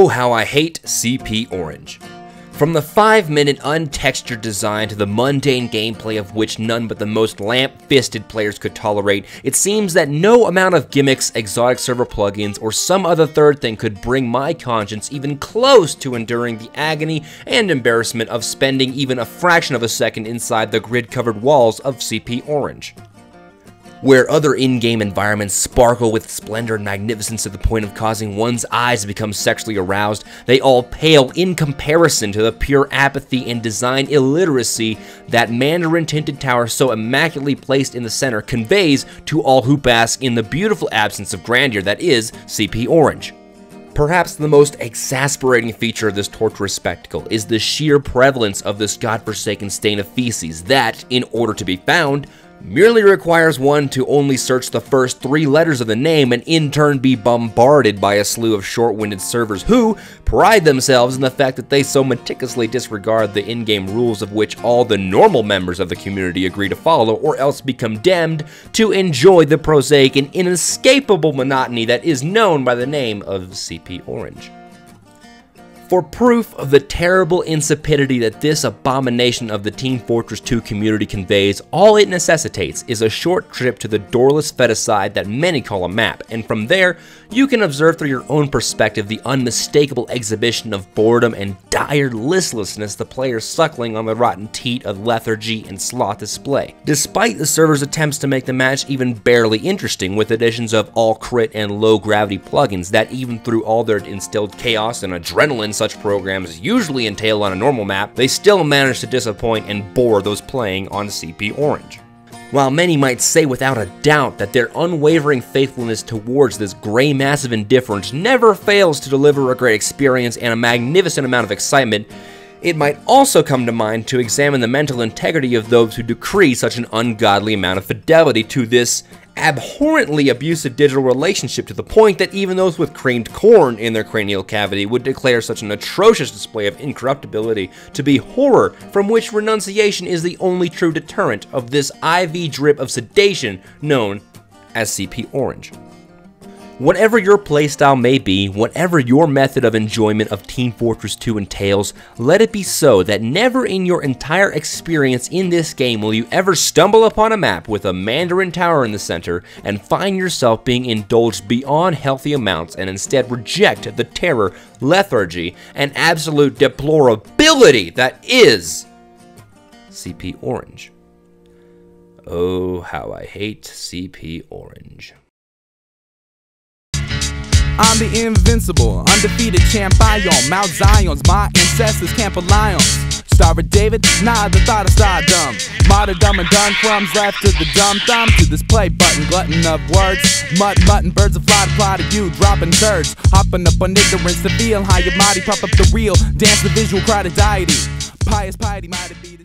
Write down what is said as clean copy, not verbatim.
Oh, how I hate CP Orange. From the 5-minute untextured design to the mundane gameplay of which none but the most lamp-fisted players could tolerate, it seems that no amount of gimmicks, exotic server plugins, or some other third thing could bring my conscience even close to enduring the agony and embarrassment of spending even a fraction of a second inside the grid-covered walls of CP Orange. Where other in-game environments sparkle with splendor and magnificence to the point of causing one's eyes to become sexually aroused, they all pale in comparison to the pure apathy and design illiteracy that Mandarin-tinted tower so immaculately placed in the center conveys to all who bask in the beautiful absence of grandeur that is CP Orange. Perhaps the most exasperating feature of this torturous spectacle is the sheer prevalence of this godforsaken stain of feces that, in order to be found, merely requires one to only search the first 3 letters of the name and in turn be bombarded by a slew of short-winded servers who pride themselves in the fact that they so meticulously disregard the in-game rules of which all the normal members of the community agree to follow, or else be condemned to enjoy the prosaic and inescapable monotony that is known by the name of CP Orange. For proof of the terrible insipidity that this abomination of the Team Fortress 2 community conveys, all it necessitates is a short trip to the doorless feticide that many call a map, and from there, you can observe through your own perspective the unmistakable exhibition of boredom and dire listlessness the players suckling on the rotten teat of lethargy and sloth display. Despite the server's attempts to make the match even barely interesting with additions of all crit and low gravity plugins that even through all their instilled chaos and adrenaline such programs usually entail on a normal map, they still manage to disappoint and bore those playing on CP Orange. While many might say without a doubt that their unwavering faithfulness towards this gray mass of indifference never fails to deliver a great experience and a magnificent amount of excitement, it might also come to mind to examine the mental integrity of those who decree such an ungodly amount of fidelity to this abhorrently abusive digital relationship, to the point that even those with creamed corn in their cranial cavity would declare such an atrocious display of incorruptibility to be horror from which renunciation is the only true deterrent of this IV drip of sedation known as CP Orange. Whatever your playstyle may be, whatever your method of enjoyment of Team Fortress 2 entails, let it be so that never in your entire experience in this game will you ever stumble upon a map with a Mandarin tower in the center and find yourself being indulged beyond healthy amounts and instead reject the terror, lethargy, and absolute deplorability that is CP Orange. Oh, how I hate CP Orange. I'm the invincible, undefeated champion. Mount Zion's my ancestors can't rely on. Star of David, nah, the thought of stardom. Martyrdom and done crumbs left to the dumb thumb. To this play button, glutton of words. Mutton, birds of fly to fly to you, dropping turds. Hopping up on ignorance to feel how your body pop up the real. Dance the visual, cry to deity. Pious piety might be.